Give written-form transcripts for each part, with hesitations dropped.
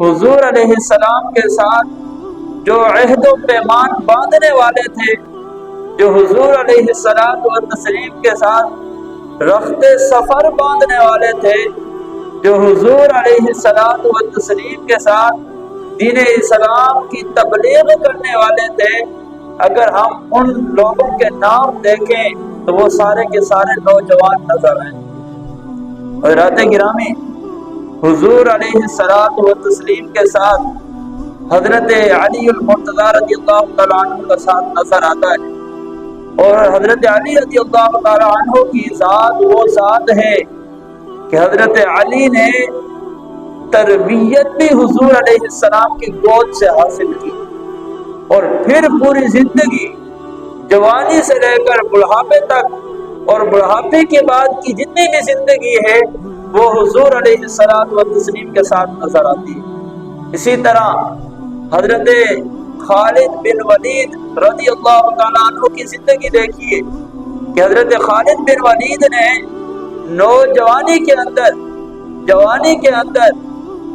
حضور علیہ السلام کے ساتھ جو عہد و پیمان باندھنے والے تھے، جو حضور علیہ السلام و تسلیم کے ساتھ رخت سفر باندھنے والے تھے، جو حضور علیہ السلام و تسلیم کے ساتھ دین اسلام کی تبلیغ کرنے والے تھے، اگر ہم ان لوگوں کے نام دیکھیں تو وہ سارے کے سارے نوجوان نظر آئیں۔ حضرات گرامی، حضور علیہ الصلوۃ والتسلیم کے ساتھ حضرت علی المرتضیٰ رضی اللہ تعالیٰ عنہ کا ساتھ نظر آتا ہے، اور حضرت علی رضی اللہ تعالیٰ عنہ کی ذات وہ ذات ہے کہ حضرت علی نے تربیت بھی حضور علیہ السلام کی گود سے حاصل کی، اور پھر پوری زندگی جوانی سے لے کر بڑھاپے تک اور بڑھاپے کے بعد کی جتنی بھی زندگی ہے وہ حضور علیہ الصلوۃ والتسلیم کے ساتھ نظر آتی ہے۔ اسی طرح حضرت خالد بن ولید رضی اللہ تعالیٰ عنہ کی زندگی دیکھیے کہ حضرت خالد بن ولید نے نوجوانی کے اندر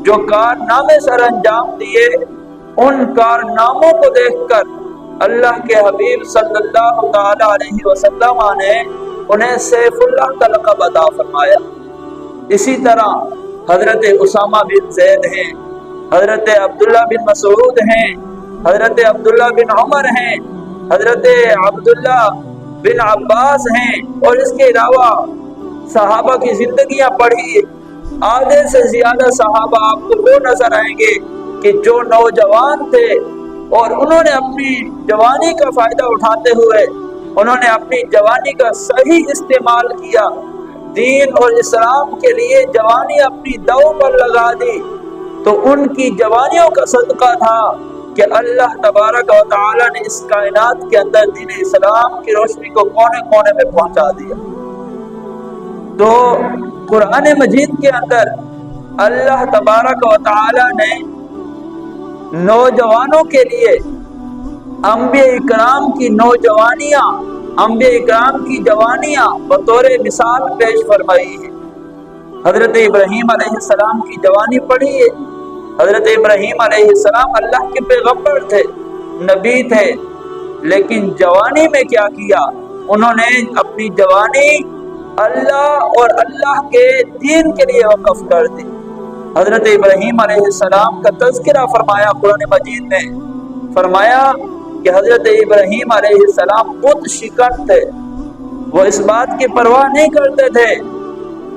جو کارنامے سر انجام دیے، ان کارناموں کو دیکھ کر اللہ کے حبیب صلی اللہ تعالی علیہ وسلم نے انہیں سیف اللہ کا لقب عطا فرمایا۔ اسی طرح حضرت اسامہ بن زید ہیں، حضرت عبداللہ بن مسعود ہیں، حضرت عبداللہ بن عمر ہیں، حضرت عبداللہ بن عباس ہیں، اور اس کے علاوہ صحابہ کی زندگیاں پڑھی، آدھے سے زیادہ صحابہ آپ کو وہ نظر آئیں گے کہ جو نوجوان تھے اور انہوں نے اپنی جوانی کا فائدہ اٹھاتے ہوئے انہوں نے اپنی جوانی کا صحیح استعمال کیا، دین اور اسلام کے لیے جوانی اپنی دو پر لگا دی، تو ان کی جوانیوں کا صدقہ تھا کہ اللہ تبارک و تعالی نے اس کائنات کے اندر دین اسلام کی روشنی کو کونے کونے میں پہنچا دیا۔ تو قرآن مجید کے اندر اللہ تبارک و تعالی نے نوجوانوں کے لیے انبیاء اکرام کی نوجوانیاں، انبیاء اکرام کی جوانیاں بطور مثال پیش فرمائی ہیں۔ حضرت ابراہیم علیہ السلام کی جوانی پڑھی ہے۔ حضرت ابراہیم علیہ السلام اللہ کے پیغمبر تھے، نبی تھے، لیکن جوانی میں کیا کیا؟ انہوں نے اپنی جوانی اللہ اور اللہ کے دین کے لیے وقف کر دی۔ حضرت ابراہیم علیہ السلام کا تذکرہ فرمایا قرآن مجید میں، فرمایا کہ حضرت ابراہیم علیہ السلام بت شکن تھے، وہ اس بات کی پرواہ نہیں کرتے تھے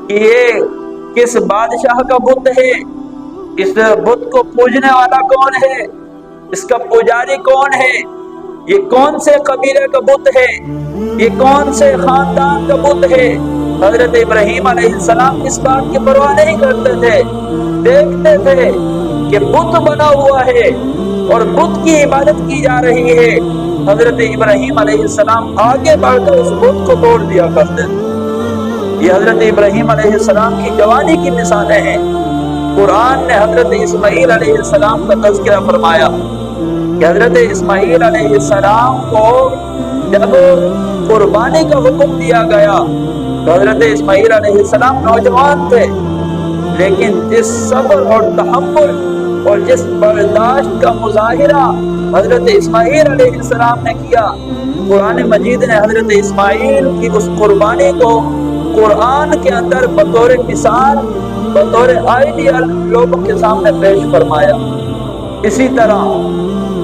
کہ یہ کس بادشاہ کا بت ہے، اس بت کو پوجنے والا کون ہے، اس کا پجاری کون ہے، یہ کون سے قبیلے کا بت ہے، یہ کون سے خاندان کا بت ہے۔ حضرت ابراہیم علیہ السلام اس بات کی پرواہ نہیں کرتے تھے، دیکھتے تھے کہ بت بنا ہوا ہے اور بت کی عبادت کی جا رہی ہے، حضرت ابراہیم علیہ السلام آگے بڑھ کر اس بت کو توڑ دیا کرتے تھے۔ یہ حضرت ابراہیم علیہ السلام کی جوانی کی مثالیں ہیں۔ قرآن نے حضرت اسماعیل علیہ السلام کا تذکرہ فرمایا کہ حضرت اسماعیل علیہ السلام کو جب قربانی کا حکم دیا گیا تو حضرت اسماعیل علیہ السلام نوجوان تھے، لیکن جس صبر اور تحمل اور جس برداشت کا مظاہرہ حضرت اسماعیل علیہ السلام نے کیا، قرآن مجید نے حضرت اسماعیل کی اس قربانی کو قرآن کے اندر بطور مثال، بطور آئیڈیل لوگوں کے سامنے پیش فرمایا۔ اسی طرح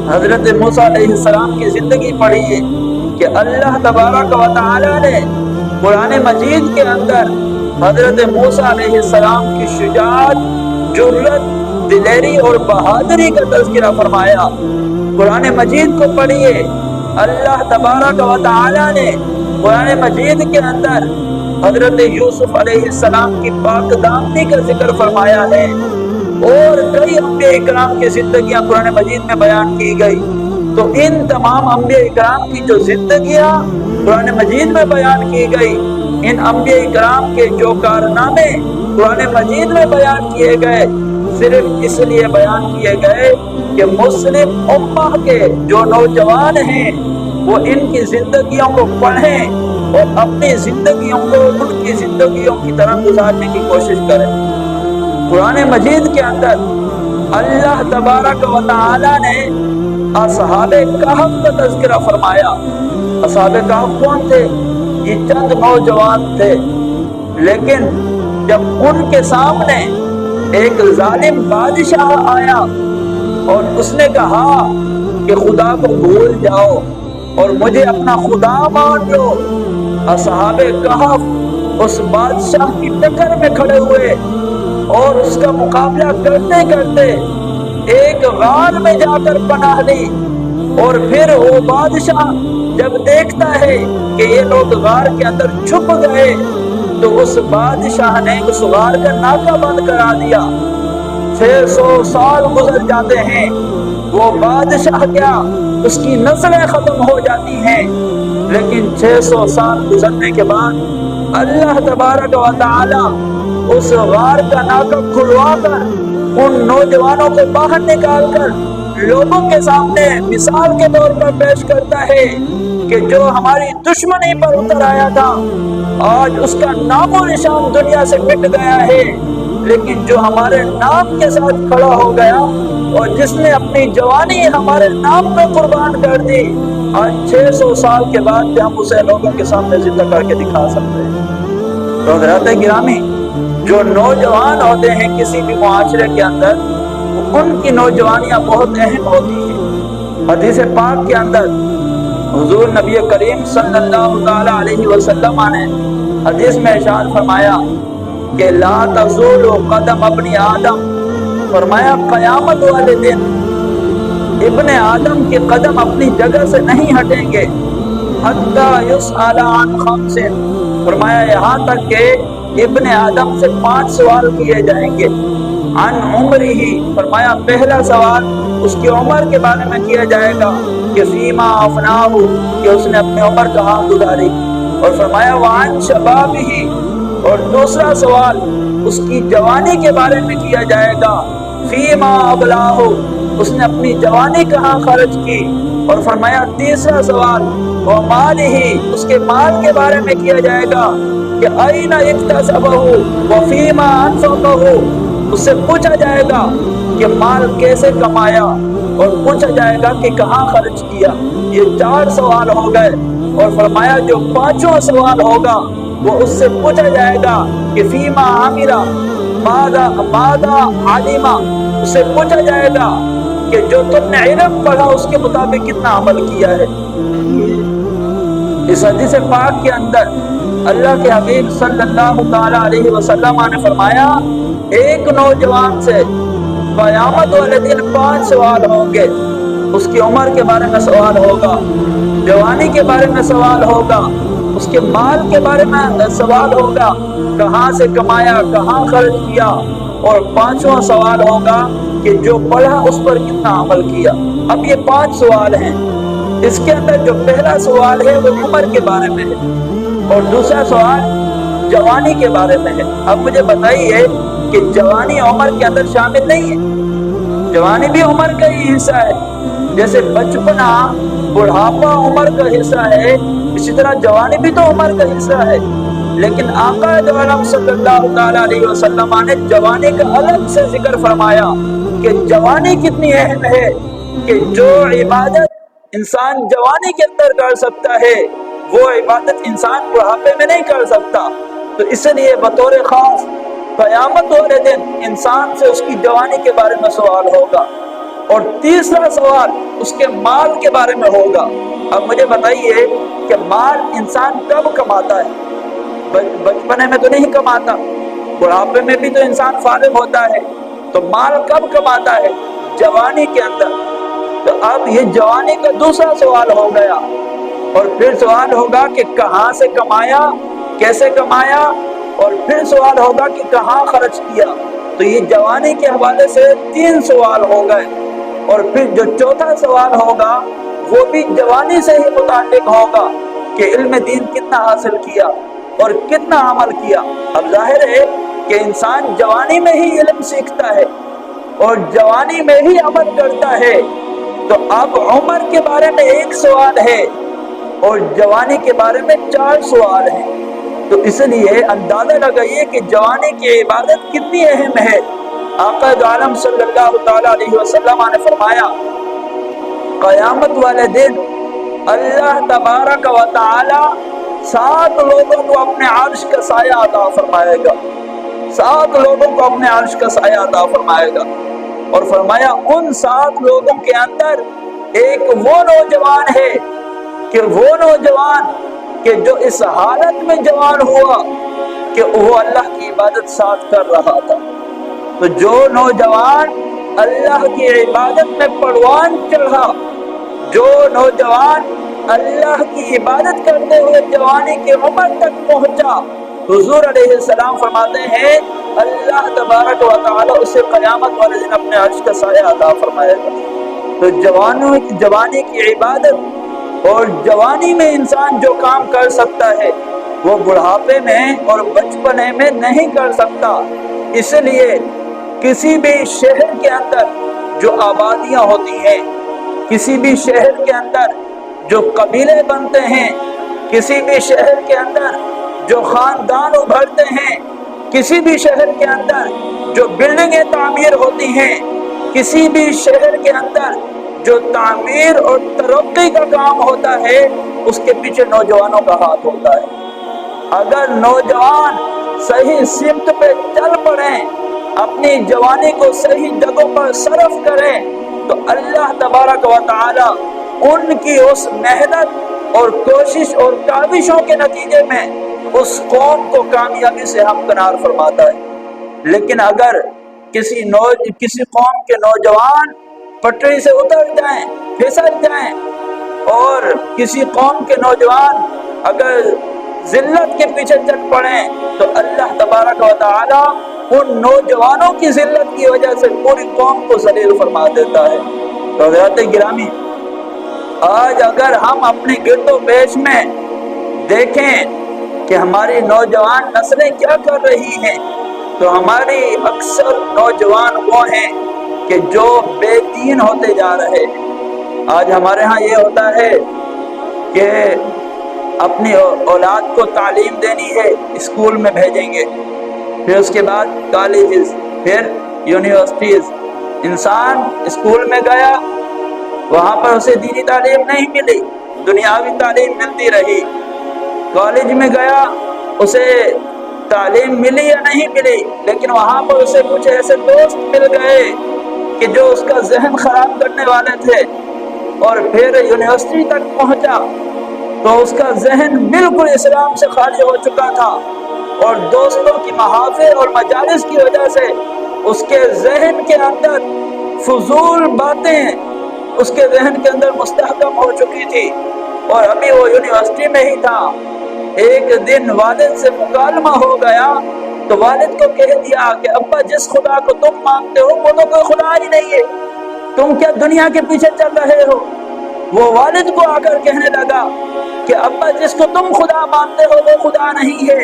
حضرت موسیٰ علیہ السلام کی زندگی پڑھی ہے کہ اللہ تبارک و تعالی نے قرآن مجید کے اندر حضرت موسیٰ علیہ السلام کی شجاعت، جرأت، دلیری اور بہادری کا تذکرہ فرمایا۔ قرآن مجید کو پڑھیے، اللہ تبارک و تعالی نے قرآن مجید کے اندر حضرت یوسف علیہ السلام کی پاک دامنی کا ذکر فرمایا ہے، اور کئی انبیاء اکرام کی زندگیاں قرآن مجید میں بیان کی گئی۔ تو ان تمام انبیاء اکرام کی جو زندگیاں قرآن مجید میں بیان کی گئی، ان انبیاء اکرام کے جو کارنامے قرآن مجید میں بیان کیے گئے، صرف اس لیے بیان کیے گئے کہ مسلم امہ کے جو نوجوان ہیں وہ ان کی زندگیوں کو پڑھیں اور اپنی زندگیوں کو ان کی زندگیوں کی طرح گزارنے کی کوشش کریں۔ قرآن مجید کے اندر اللہ تبارک و تعالی نے اصحاب کہف کا تذکرہ فرمایا۔ اصحاب کہف کون تھے؟ یہ چند نوجوان تھے، لیکن جب ان کے سامنے ایک ظالم بادشاہ آیا اور اس نے کہا کہ خدا کو بھول جاؤ اور مجھے اپنا خدا مان لو، اصحاب کہف اس بادشاہ کی ٹکر میں کھڑے ہوئے اور اس کا مقابلہ کرتے کرتے ایک غار میں جا کر پناہ لی۔ اور پھر وہ بادشاہ جب دیکھتا ہے کہ یہ لوگ غار کے اندر چھپ گئے تو اس بادشاہ نے اس غار کا ناکہ بند کرا دیا۔ 600 سال گزر جاتے ہیں، وہ بادشاہ کیا اس کی نسلیں ختم ہو جاتی ہیں، لیکن 600 سال گزرنے کے بعد اللہ تبارک و تعالی اس غار کا ناکہ کھلوا کر ان نوجوانوں کو باہر نکال کر لوگوں کے سامنے مثال کے طور پر پیش کرتا ہے کہ جو ہماری دشمنی پر اتر آیا تھا آج اس کا نام و نشان دنیا سے مٹ گیا ہے، لیکن جو ہمارے نام کے ساتھ کھڑا ہو گیا اور جس نے اپنی جوانی ہمارے نام میں قربان کر دی، آج 600 سال کے بعد بھی ہم اسے لوگوں کے سامنے زندہ کر کے دکھا سکتے ہیں۔ تو حضرات گرامی، جو نوجوان ہوتے ہیں کسی بھی معاشرے کے اندر، ان کی نوجوانیاں بہت اہم ہوتی ہیں۔ حدیث پاک کے اندر حضور نبی کریم صلی اللہ تعالی علیہ وسلم نے حدیث میں ارشاد فرمایا کہ لا تزول قدم ابن آدم، فرمایا قیامت والے دن ابن آدم کے قدم اپنی جگہ سے نہیں ہٹیں گے، حتی یسأل عن خمس، فرمایا یہاں تک کہ ابن آدم سے 5 سوال کیے جائیں گے۔ عن عمرہ، فرمایا پہلا سوال اس کی عمر کے بارے میں کیا جائے گا کہ فیما افناہ، کہ اس نے اپنی عمر کہاں گزاری، اور فرمایا وعن شبابہ، اور دوسرا سوال اس کی جوانی کے بارے میں کیا جائے گا، فیما ابلاہ، اس نے اپنی جوانی کہاں خرچ کی، اور فرمایا تیسرا سوال ومالہ، اس کے مال کے بارے میں کیا جائے گا کہ این اکتسبہ وفیما انفقہ، اس سے پوچھا جائے گا کہ مال کیسے کمایا، اور پوچھا جائے گا کہ کہاں خرچ کیا۔ یہ 4 سوال ہو گئے، اور فرمایا جو 5واں سوال ہوگا وہ اس سے پوچھا جائے گا کہ فیما عاملہ ماذا علما، اس سے پوچھا جائے گا کہ جو تم نے علم پڑھا اس کے مطابق کتنا عمل کیا ہے۔ اس حدیث پاک کے اندر اللہ کے حبیب صلی اللہ تعالی علیہ وسلم نے فرمایا ایک نوجوان سے قیامت والے دن 5 سوال ہوں گے، اس کی عمر کے بارے میں سوال ہوگا، جوانی کے بارے میں سوال ہوگا، اس کے مال کے بارے میں سوال ہوگا، کہاں سے کمایا، کہاں خرچ کیا، اور 5واں سوال ہوگا کہ جو پڑھا اس پر کتنا عمل کیا۔ اب یہ 5 سوال ہیں، اس کے اندر جو پہلا سوال ہے وہ عمر کے بارے میں ہے، اور دوسرا سوال جوانی کے بارے میں ہے۔ اب مجھے بتائیے کہ جوانی عمر کے اندر شامل نہیں ہے؟ جوانی بھی عمر کا ہی حصہ ہے، جیسے بچپنا بڑھاپا عمر کا حصہ ہے، اسی طرح جوانی بھی تو عمر کا حصہ ہے، لیکن آقا دو عالم صلی اللہ تعالی علیہ وسلم نے جوانی کا الگ سے ذکر فرمایا کہ جوانی کتنی اہم ہے، کہ جو عبادت انسان جوانی کے اندر کر سکتا ہے وہ عبادت انسان بڑھاپے میں نہیں کر سکتا۔ تو اس لیے بطور خاص قیامت والے دن انسان سے اس کی جوانی کے بارے میں سوال ہوگا، اور تیسرا سوال اس کے مال کے بارے میں ہوگا۔ اب مجھے بتائیے کہ مال انسان کب کماتا ہے؟ بچپنے میں تو نہیں کماتا، بڑھاپے میں بھی تو انسان فارغ ہوتا ہے، تو مال کب کماتا ہے؟ جوانی کے اندر۔ تو اب یہ جوانی کا دوسرا سوال ہو گیا، اور پھر سوال ہوگا کہ کہاں سے کمایا، کیسے کمایا، اور پھر سوال ہوگا کہ کہاں خرچ کیا۔ تو یہ جوانی کے حوالے سے 3 سوال ہو گئے، اور پھر جو چوتھا سوال ہوگا وہ بھی جوانی سے ہی متعلق ہوگا کہ علم دین کتنا حاصل کیا اور کتنا عمل کیا۔ اب ظاہر ہے کہ انسان جوانی میں ہی علم سیکھتا ہے اور جوانی میں ہی عمل کرتا ہے، تو اب عمر کے بارے میں 1 سوال ہے اور جوانی کے بارے میں 4 سوال ہیں۔ تو اس لیے اندازہ لگائیے کہ جوانی کی عبادت کتنی اہم ہے، آقا دو عالم صلی اللہ تعالی علیہ وسلم نے فرمایا قیامت والے دن اللہ تبارک و تعالی 7 لوگوں کو اپنے عرش کا سایہ عطا فرمائے گا، 7 لوگوں کو اپنے عرش کا سایہ عطا فرمائے گا، اور فرمایا ان 7 لوگوں کے اندر ایک وہ نوجوان ہے کہ وہ نوجوان کہ جو اس حالت میں جوان ہوا کہ وہ اللہ کی عبادت ساتھ کر رہا تھا۔ تو جو نوجوان اللہ کی عبادت میں پڑوان چڑھا، جو نوجوان اللہ کی عبادت کرتے ہوئے جوانی کی عمر تک پہنچا، حضور علیہ السلام فرماتے ہیں اللہ تبارک و تعالی اسے قیامت والے دن اپنے عرش کا سایہ عطا فرمائے گا۔ تو جوانی کی عبادت اور جوانی میں انسان جو کام کر سکتا ہے وہ بڑھاپے میں اور بچپنے میں نہیں کر سکتا۔ اس لیے کسی بھی شہر کے اندر جو آبادیاں ہوتی ہیں، کسی بھی شہر کے اندر جو قبیلے بنتے ہیں، کسی بھی شہر کے اندر جو خاندان ابھرتے ہیں، کسی بھی شہر کے اندر جو بلڈنگیں تعمیر ہوتی ہیں، کسی بھی شہر کے اندر جو تعمیر اور ترقی کا کام ہوتا ہے، اس کے پیچھے نوجوانوں کا ہاتھ ہوتا ہے۔ اگر نوجوان صحیح سمت پہ چل پڑیں، اپنی جوانی کو صحیح جگہوں پر صرف کریں، تو اللہ تبارک و تعالی ان کی اس محنت اور کوشش اور کاوشوں کے نتیجے میں اس قوم کو کامیابی سے ہمکنار فرماتا ہے۔ لیکن اگر کسی قوم کے نوجوان پٹری سے اتر جائیں، پھسل جائیں، اور کسی قوم کے نوجوان اگر ذلت کے پیچھے چل پڑیں، تو اللہ تبارک و تعالی ان نوجوانوں کی ذلت کی وجہ سے پوری قوم کو ذلیل فرما دیتا ہے۔ تو حضرات گرامی، آج اگر ہم اپنے گرد و پیش میں دیکھیں کہ ہماری نوجوان نسلیں کیا کر رہی ہیں، تو ہماری اکثر نوجوان وہ ہیں کہ جو بے دین ہوتے جا رہے ہیں۔ آج ہمارے ہاں یہ ہوتا ہے کہ اپنی اولاد کو تعلیم دینی ہے، اسکول میں بھیجیں گے، پھر اس کے بعد کالجز، پھر یونیورسٹیز۔ انسان اسکول میں گیا، وہاں پر اسے دینی تعلیم نہیں ملی، دنیاوی تعلیم ملتی رہی۔ کالج میں گیا، اسے تعلیم ملی یا نہیں ملی، لیکن وہاں پر اسے کچھ ایسے دوست مل گئے کہ جو اس کا ذہن خراب کرنے والے تھے، اور پھر یونیورسٹی تک پہنچا تو اس کا ذہن بالکل اسلام سے خالی ہو چکا تھا، اور دوستوں کی محافل اور مجالس کی وجہ سے اس کے ذہن کے اندر فضول باتیں اس کے ذہن کے اندر مستحکم ہو چکی تھی، اور ابھی وہ یونیورسٹی میں ہی تھا۔ ایک دن والد سے مکالمہ ہو گیا تو والد کو کہہ دیا کہ ابا جس خدا کو تم مانگتے ہو وہ تو کوئی خدا ہی نہیں ہے، تم کیا دنیا کے پیچھے چل رہے ہو؟ وہ والد کو آ کر کہنے لگا کہ ابا جس کو تم خدا مانتے ہو وہ خدا نہیں ہے،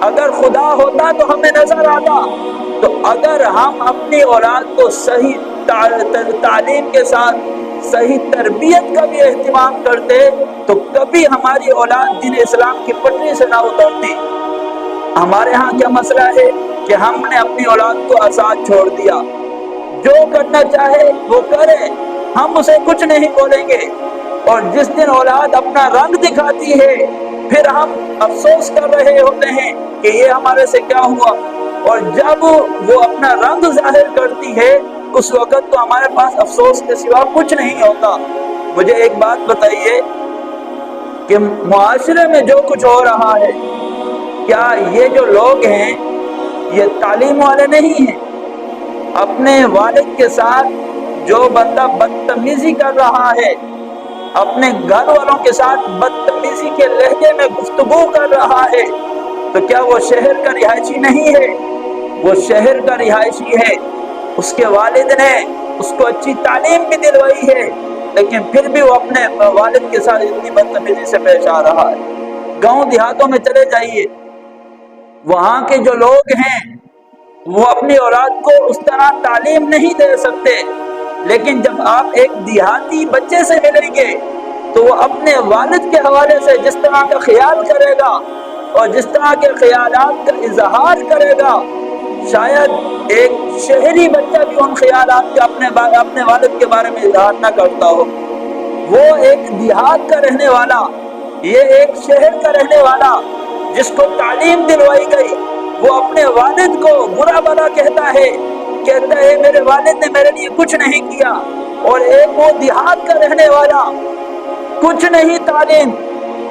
اگر خدا ہوتا تو ہمیں نظر آتا۔ تو اگر ہم اپنی اولاد کو صحیح تعلیم کے ساتھ صحیح تربیت کا بھی اہتمام کرتے تو کبھی ہماری اولاد دین اسلام کی پٹری سے نہ اترتی۔ ہمارے ہاں کیا مسئلہ ہے کہ ہم نے اپنی اولاد کو آزاد چھوڑ دیا، جو کرنا چاہے وہ کرے، ہم اسے کچھ نہیں بولیں گے، اور جس دن اولاد اپنا رنگ دکھاتی ہے پھر ہم افسوس کر رہے ہوتے ہیں کہ یہ ہمارے سے کیا ہوا، اور جب وہ اپنا رنگ ظاہر کرتی ہے اس وقت تو ہمارے پاس افسوس کے سوا کچھ نہیں ہوتا۔ مجھے ایک بات بتائیے کہ معاشرے میں جو کچھ ہو رہا ہے، کیا یہ جو لوگ ہیں یہ تعلیم والے نہیں ہیں؟ اپنے والد کے ساتھ جو بندہ بدتمیزی کر رہا ہے، اپنے گھر والوں کے ساتھ بدتمیزی کے لہجے میں گفتگو کر رہا ہے، تو کیا وہ شہر کا رہائشی نہیں ہے؟ وہ شہر کا رہائشی ہے۔ اس کے والد نے اس کو اچھی تعلیم بھی دلوائی ہے، لیکن پھر بھی وہ اپنے والد کے ساتھ اتنی بدتمیزی سے پیش آ رہا ہے۔ گاؤں دیہاتوں میں چلے جائیے، وہاں کے جو لوگ ہیں وہ اپنی اولاد کو اس طرح تعلیم نہیں دے سکتے، لیکن جب آپ ایک دیہاتی بچے سے ملیں گے تو وہ اپنے والد کے حوالے سے جس طرح کا خیال کرے گا اور جس طرح کے خیالات کا اظہار کرے گا، شاید ایک شہری بچہ بھی ان خیالات کا اپنے والد کے بارے میں اظہار نہ کرتا ہو۔ وہ ایک دیہات کا رہنے والا، یہ ایک شہر کا رہنے والا جس کو تعلیم دلوائی گئی، وہ اپنے والد کو برا بھلا کہتا ہے میرے والد نے میرے لیے کچھ نہیں کیا۔ اور ایک وہ دیہات کا رہنے والا، کچھ نہیں تعلیم،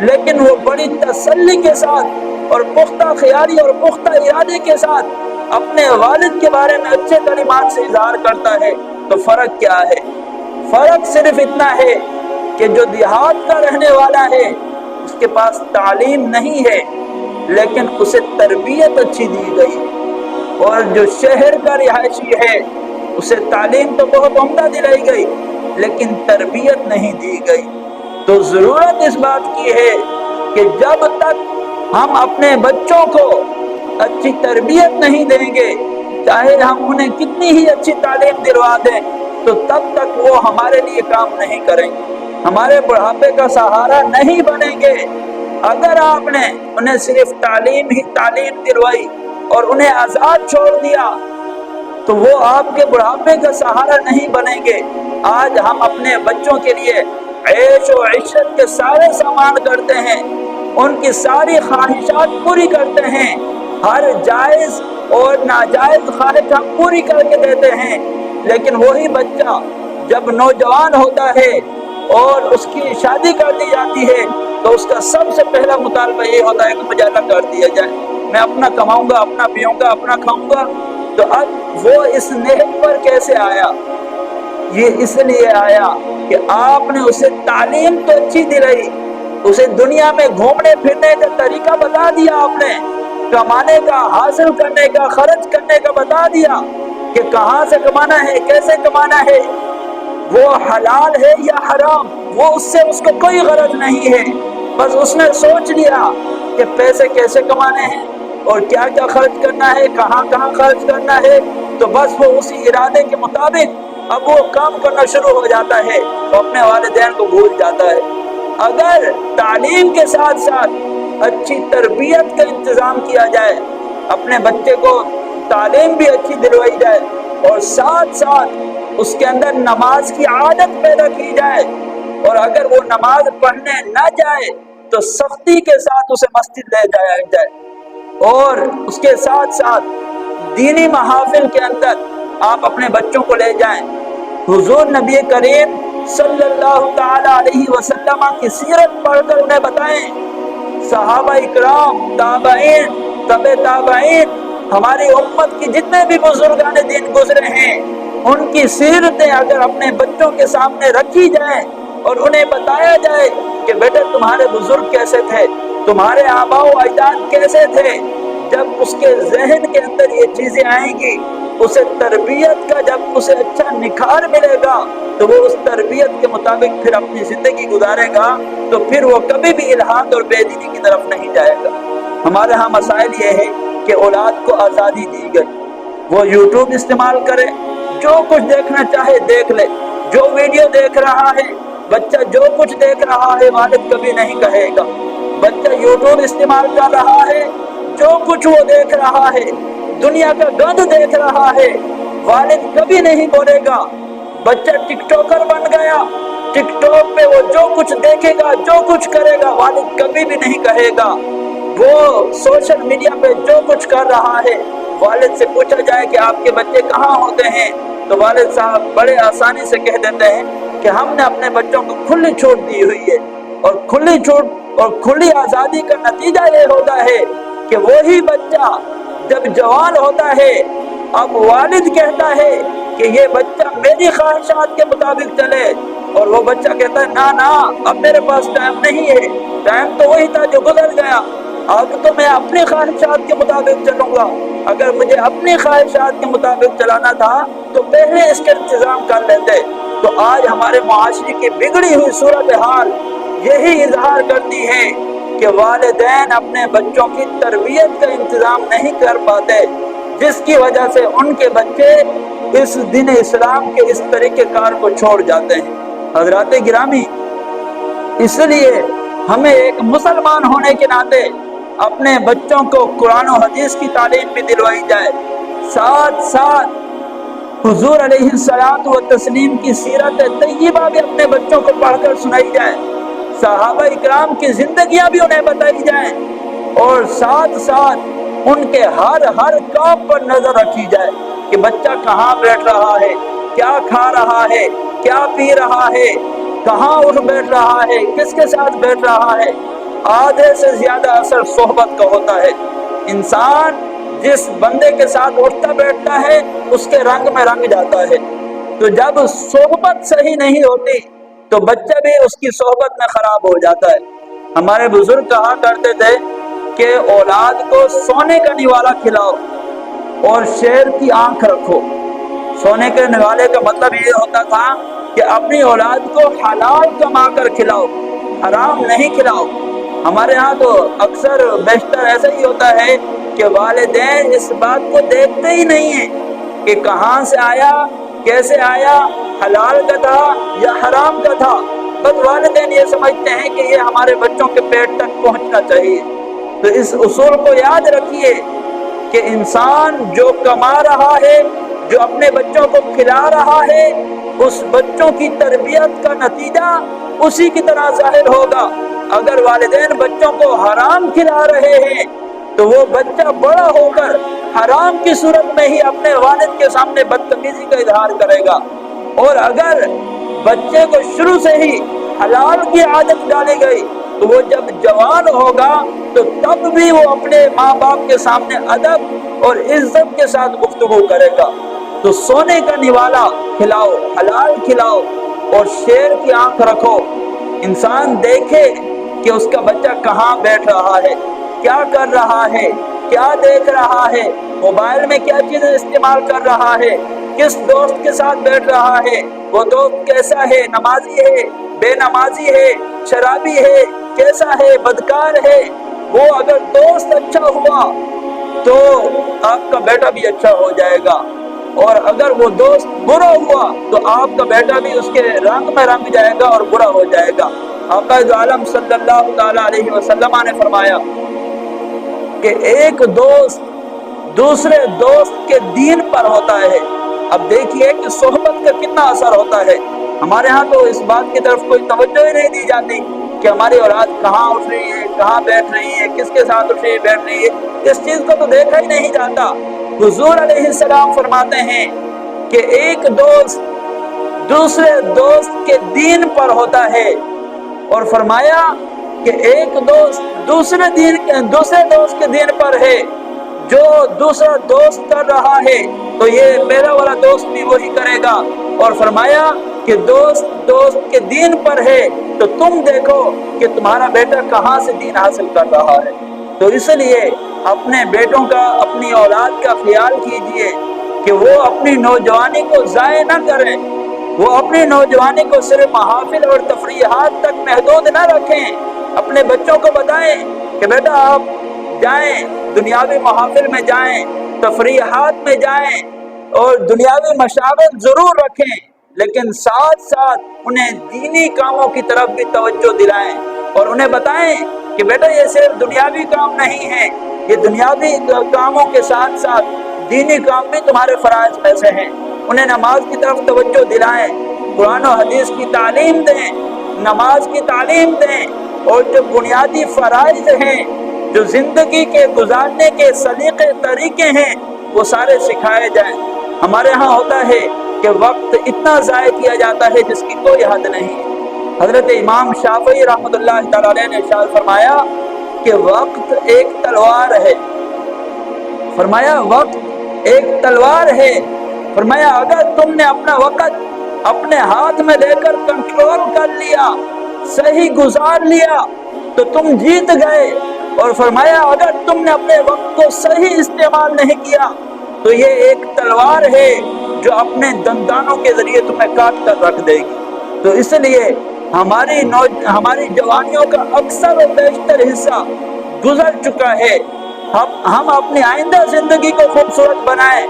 لیکن وہ بڑی تسلی کے ساتھ اور پختہ خیالی اور پختہ ارادے کے ساتھ اپنے والد کے بارے میں اچھے کلمات سے اظہار کرتا ہے۔ تو فرق کیا ہے؟ فرق صرف اتنا ہے کہ جو دیہات کا رہنے والا ہے اس کے پاس تعلیم نہیں ہے لیکن اسے تربیت اچھی دی گئی، اور جو شہر کا رہائشی ہے اسے تعلیم تو بہت عمدہ دلائی گئی لیکن تربیت نہیں دی گئی۔ تو ضرورت اس بات کی ہے کہ جب تک ہم اپنے بچوں کو اچھی تربیت نہیں دیں گے، چاہے ہم انہیں کتنی ہی اچھی تعلیم دلوا دیں، تو تب تک وہ ہمارے لیے کام نہیں کریں گے، ہمارے بڑھاپے کا سہارا نہیں بنیں گے۔ اگر آپ نے انہیں صرف تعلیم دلوائی اور انہیں آزاد چھوڑ دیا تو وہ آپ کے بڑھاپے کا سہارا نہیں بنیں گے۔ آج ہم اپنے بچوں کے لیے عیش و عشرت کے سارے سامان کرتے ہیں، ان کی ساری خواہشات پوری کرتے ہیں، ہر جائز اور ناجائز خواہش ہم پوری کر کے دیتے ہیں، لیکن وہی بچہ جب نوجوان ہوتا ہے اور اس کی شادی کر دی جاتی ہے تو اس کا سب سے پہلا مطالبہ یہ ہوتا ہے کہ مجھے الگ کر دیا جائے، میں اپنا کماؤں گا، اپنا پیوں گا، اپنا کھاؤں گا۔ تو اب وہ اس نہج پر کیسے آیا؟ یہ اس لیے آیا کہ آپ نے اسے تعلیم تو اچھی دلائی، اسے دنیا میں گھومنے پھرنے کا طریقہ بتا دیا، آپ نے کمانے کا، حاصل کرنے کا، خرچ کرنے کا بتا دیا کہ کہاں سے کمانا ہے، کیسے کمانا ہے، وہ حلال ہے یا حرام، وہ اس کو کوئی غرض نہیں ہے۔ بس اس نے سوچ لیا کہ پیسے کیسے کمانے ہیں اور کیا کیا خرچ کرنا ہے، کہاں کہاں خرچ کرنا ہے، تو بس وہ اسی ارادے کے مطابق اب وہ کام کرنا شروع ہو جاتا ہے، وہ اپنے والدین کو بھول جاتا ہے۔ اگر تعلیم کے ساتھ ساتھ اچھی تربیت کا انتظام کیا جائے، اپنے بچے کو تعلیم بھی اچھی دلوائی جائے اور ساتھ ساتھ اس کے اندر نماز کی عادت پیدا کی جائے، اور اگر وہ نماز پڑھنے نہ جائے تو سختی کے ساتھ اسے مسجد لے جایا جائے، اور اس کے ساتھ ساتھ دینی محافل کے اندر آپ اپنے بچوں کو لے جائیں، حضور نبی کریم صلی اللہ تعالی علیہ وسلم کی سیرت پڑھ کر انہیں بتائیں، صحابہ اکرام، تابعین، تبع تابعین، ہماری امت کی جتنے بھی بزرگان دین گزرے ہیں ان کی سیرتیں اگر اپنے بچوں کے سامنے رکھی جائیں اور انہیں بتایا جائے کہ بیٹے تمہارے بزرگ کیسے تھے، تمہارے آباء و اجداد کیسے تھے، جب اس کے ذہن کے اندر یہ چیزیں آئیں گی، اسے تربیت کا جب اسے اچھا نکھار ملے گا تو وہ اس تربیت کے مطابق پھر اپنی زندگی گزارے گا، تو پھر وہ کبھی بھی الحاد اور بے دینی کی طرف نہیں جائے گا۔ ہمارے ہاں مسائل یہ ہے کہ اولاد کو آزادی دی گئی، وہ یوٹیوب استعمال کرے، جو کچھ دیکھنا چاہے دیکھ لے، جو ویڈیو دیکھ رہا ہے بچہ، جو کچھ دیکھ رہا ہے والد کبھی نہیں کہے گا۔ بچہ یوٹیوب استعمال کر رہا ہے، جو کچھ وہ دیکھ رہا ہے، دنیا کا گند دیکھ رہا ہے، والد کبھی نہیں بولے گا۔ بچہ ٹک ٹاکر بن گیا، ٹک ٹاک پہ وہ جو کچھ دیکھے گا، جو کچھ کرے گا، والد کبھی بھی نہیں کہے گا۔ وہ سوشل میڈیا پہ جو کچھ کر رہا ہے، والد سے پوچھا جائے کہ آپ کے بچے کہاں ہوتے ہیں تو والد صاحب بڑے آسانی سے کہہ دیتے ہیں کہ ہم نے اپنے بچوں کو کھلی چھوٹ دی ہوئی ہے، اور کھلی چھوٹ اور کھلی آزادی کا نتیجہ یہ ہوتا ہے کہ وہی بچہ جب جوان ہوتا ہے اب والد کہتا ہے کہ یہ بچہ میری خواہشات کے مطابق چلے، اور وہ بچہ کہتا ہے نا اب میرے پاس ٹائم نہیں ہے، ٹائم تو وہی تھا جو گزر گیا، اب تو میں اپنی خواہشات کے مطابق چلوں گا۔ اگر مجھے اپنی خواہشات کے مطابق چلانا تھا تو پہلے اس کا انتظام کر لیتے۔ تو آج ہمارے معاشرے کی بگڑی ہوئی صورتحال یہی اظہار کرتی ہے کہ والدین اپنے بچوں کی تربیت کا انتظام نہیں کر پاتے، جس کی وجہ سے ان کے بچے اس دین اسلام کے اس طریقے کار کو چھوڑ جاتے ہیں۔ حضرات گرامی، اس لیے ہمیں ایک مسلمان ہونے کے ناطے اپنے بچوں کو قرآن و حدیث کی تعلیم بھی دلوائی جائے، ساتھ ساتھ حضور علیہ الصلوۃ والتسلیم کی سیرت طیبہ بھی اپنے بچوں کو پڑھ کر سنائی جائے، صحابہ اکرام کی زندگیاں بھی انہیں بتائی جائیں، اور ساتھ ساتھ ان کے ہر کام پر نظر رکھی جائے کہ بچہ کہاں بیٹھ رہا ہے، کیا کھا رہا ہے، کیا پی رہا ہے، کہاں اٹھ بیٹھ رہا ہے، کس کے ساتھ بیٹھ رہا ہے۔ آدھے سے زیادہ اثر صحبت کا ہوتا ہے۔ انسان جس بندے کے ساتھ اٹھتا بیٹھتا ہے اس کے رنگ میں رنگ جاتا ہے۔ تو جب صحبت صحیح نہیں ہوتی تو بچہ بھی اس کی صحبت میں خراب ہو جاتا ہے۔ ہمارے بزرگ کہا کرتے تھے کہ اولاد کو سونے کا نوالا کھلاؤ اور شیر کی آنکھ رکھو۔ سونے کے نوالے کا مطلب یہ ہوتا تھا کہ اپنی اولاد کو حلال کما کر کھلاؤ، حرام نہیں کھلاؤ۔ ہمارے ہاں تو اکثر بیشتر ایسا ہی ہوتا ہے کہ والدین اس بات کو دیکھتے ہی نہیں ہیں کہ کہاں سے آیا، کیسے آیا، حلال کا تھا یا حرام کا تھا۔ بس والدین یہ سمجھتے ہیں کہ یہ ہمارے بچوں کے پیٹ تک پہنچنا چاہیے۔ تو اس اصول کو یاد رکھیے کہ انسان جو کما رہا ہے، جو اپنے بچوں کو کھلا رہا ہے، اس بچوں کی تربیت کا نتیجہ اسی کی طرح ظاہر ہوگا۔ اگر والدین بچوں کو حرام کھلا رہے ہیں تو وہ بچہ بڑا ہو کر حرام کی صورت میں ہی اپنے والد کے سامنے بدتمیزی کا اظہار کرے گا، اور اگر بچے کو شروع سے ہی حلال کی عادت ڈالی گئی تو وہ جب جوان ہوگا تو تب بھی وہ اپنے ماں باپ کے سامنے ادب اور عزت کے ساتھ گفتگو کرے گا۔ تو سونے کا نوالا کھلاؤ، حلال کھلاؤ، اور شیر کی آنکھ رکھو۔ انسان دیکھے کہ اس کا بچہ کہاں بیٹھ رہا ہے، کیا کر رہا ہے، کیا دیکھ رہا ہے، موبائل میں کیا چیزیں استعمال کر رہا ہے، کس دوست کے ساتھ بیٹھ رہا ہے، وہ دوست کیسا ہے، نمازی ہے، بے نمازی ہے، شرابی ہے، کیسا ہے، بدکار ہے۔ وہ اگر دوست اچھا ہوا تو آپ کا بیٹا بھی اچھا ہو جائے گا، اور اگر وہ دوست برا ہوا تو آپ کا بیٹا بھی اس کے رنگ میں رنگ جائے گا اور برا ہو جائے گا۔ آقا دو عالم صلی اللہ تعالی علیہ وسلم نے فرمایا کہ ایک دوست دوسرے دوست کے دین پر ہوتا ہے۔ اب دیکھیے کہ صحبت کا کتنا اثر ہوتا ہے۔ ہمارے ہاں تو اس بات کی طرف کوئی توجہ ہی نہیں دی جاتی کہ ہماری اولاد کہاں اٹھ رہی ہے، کہاں بیٹھ رہی ہے، کس کے ساتھ اٹھ رہی ہے، بیٹھ رہی ہے، اس چیز کو تو دیکھا ہی نہیں جاتا۔ حضور علیہ السلام فرماتے ہیں کہ ایک دوست دوسرے دوست کے دین پر ہوتا ہے، اور فرمایا کہ ایک دوست دوسرے دوست کے دین پر ہے۔ جو دوسرا دوست کر رہا ہے تو یہ میرا والا دوست بھی وہی کرے گا، اور فرمایا کہ دوست کے دین پر ہے تو تم دیکھو کہ تمہارا بیٹا کہاں سے دین حاصل کر رہا ہے۔ تو اس لیے اپنے بیٹوں کا، اپنی اولاد کا خیال کیجئے کہ وہ اپنی نوجوانی کو ضائع نہ کریں، وہ اپنی نوجوانی کو صرف محافل اور تفریحات تک محدود نہ رکھیں۔ اپنے بچوں کو بتائیں کہ بیٹا آپ جائیں، دنیاوی محافل میں جائیں، تفریحات میں جائیں، اور دنیاوی مشاغل ضرور رکھیں، لیکن ساتھ ساتھ انہیں دینی کاموں کی طرف بھی توجہ دلائیں، اور انہیں بتائیں کہ بیٹا یہ صرف دنیاوی کام نہیں ہے، یہ دنیاوی کاموں کے ساتھ ساتھ دینی کام بھی تمہارے فرائض میں سے ہیں۔ انہیں نماز کی طرف توجہ دلائیں، قرآن و حدیث کی تعلیم دیں، نماز کی تعلیم دیں، اور جو بنیادی فرائض ہیں، جو زندگی کے گزارنے کے سلیقے طریقے ہیں، وہ سارے سکھائے جائیں۔ ہمارے ہاں ہوتا ہے کہ وقت اتنا ضائع کیا جاتا ہے جس کی کوئی حد نہیں۔ حضرت امام شافعی رحمۃ اللہ تعالی علیہ نے ارشاد فرمایا کہ وقت ایک تلوار ہے۔ فرمایا وقت ایک تلوار ہے۔ فرمایا اگر تم نے اپنا وقت اپنے ہاتھ میں لے کر کنٹرول کر لیا، صحیح گزار لیا تو تم جیت گئے، اور فرمایا اگر تم نے اپنے وقت کو صحیح استعمال نہیں کیا تو یہ ایک تلوار ہے جو اپنے دندانوں کے ذریعے تمہیں کاٹ کر رکھ دے گی۔ تو اس لیے ہماری جوانیوں کا اکثر و بیشتر حصہ گزر چکا ہے۔ ہم اپنی آئندہ زندگی کو خوبصورت بنائیں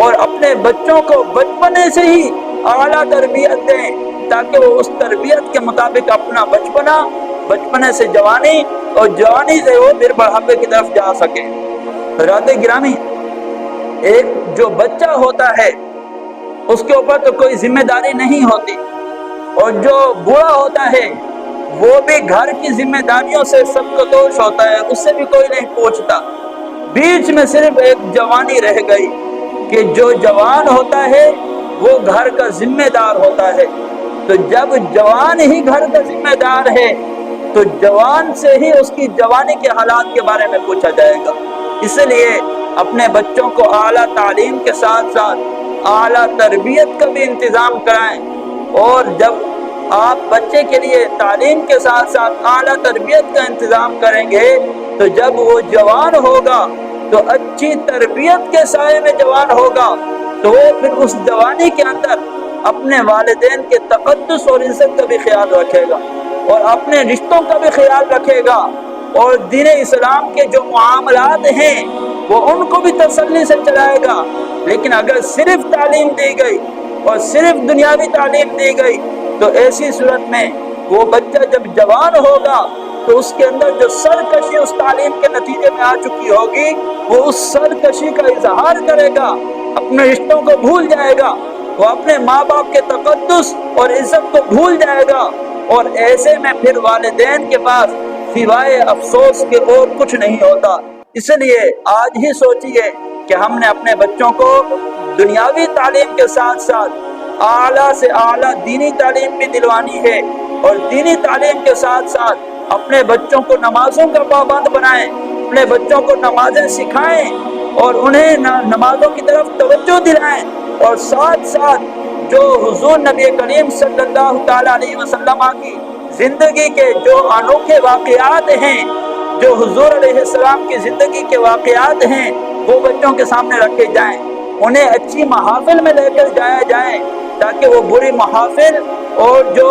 اور اپنے بچوں کو بچپنے سے ہی اعلیٰ تربیت دیں تاکہ وہ اس تربیت کے مطابق اپنا بچپنے سے جوانی اور جوانی سے وہ پھر بڑھاپے کی طرف جا سکیں۔ حضرات گرامی، ایک جو بچہ ہوتا ہے اس کے اوپر تو کوئی ذمہ داری نہیں ہوتی، اور جو بوڑھا ہوتا ہے وہ بھی گھر کی ذمہ داریوں سے سب کو دوش ہوتا ہے، اس سے بھی کوئی نہیں پوچھتا۔ بیچ میں صرف ایک جوانی رہ گئی کہ جو جوان ہوتا ہے وہ گھر کا ذمہ دار ہوتا ہے۔ تو جب جوان ہی گھر کا ذمہ دار ہے تو جوان سے ہی اس کی جوانی کے حالات کے بارے میں پوچھا جائے گا۔ اس لیے اپنے بچوں کو اعلیٰ تعلیم کے ساتھ ساتھ اعلیٰ تربیت کا بھی انتظام کرائیں، اور جب آپ بچے کے لیے تعلیم کے ساتھ ساتھ اعلیٰ تربیت کا انتظام کریں گے تو جب وہ جوان ہوگا تو اچھی تربیت کے سائے میں جوان ہوگا، تو وہ پھر اس جوانی کے اندر اپنے والدین کے تقدس اور عزت کا بھی خیال رکھے گا، اور اپنے رشتوں کا بھی خیال رکھے گا، اور دین اسلام کے جو معاملات ہیں وہ ان کو بھی تسلی سے چلائے گا۔ لیکن اگر صرف تعلیم دی گئی اور صرف دنیاوی تعلیم دی گئی تو ایسی صورت میں وہ بچہ جب جوان ہوگا تو اس کے اندر جو سرکشی اس تعلیم کے نتیجے میں آ چکی ہوگی وہ اس سرکشی کا اظہار کرے گا، اپنے رشتوں کو بھول جائے گا، وہ اپنے ماں باپ کے تقدس اور عزت کو بھول جائے گا، اور ایسے میں پھر والدین کے پاس سوائے افسوس کے اور کچھ نہیں ہوتا۔ اس لیے آج ہی سوچئے کہ ہم نے اپنے بچوں کو دنیاوی تعلیم کے ساتھ ساتھ اعلیٰ سے اعلیٰ دینی تعلیم بھی دلوانی ہے، اور دینی تعلیم کے ساتھ ساتھ اپنے بچوں کو نمازوں کا پابند بنائیں، اپنے بچوں کو نمازیں سکھائیں اور انہیں نمازوں کی طرف توجہ دلائیں، اور ساتھ ساتھ جو حضور نبی کریم صلی اللہ تعالیٰ علیہ وسلم کی زندگی کے جو انوکھے واقعات ہیں، جو حضور علیہ السلام کی زندگی کے واقعات ہیں، وہ بچوں کے سامنے رکھے جائیں، انہیں اچھی محافل میں لے کر جایا جائے تاکہ وہ بری محافل اور جو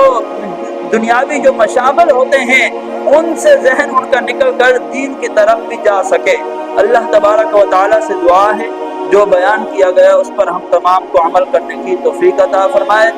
دنیاوی جو مشاغل ہوتے ہیں ان سے ذہن ان کا نکل کر دین کی طرف بھی جا سکے۔ اللہ تبارک و تعالیٰ سے دعا ہے جو بیان کیا گیا اس پر ہم تمام کو عمل کرنے کی توفیق عطا فرمائے۔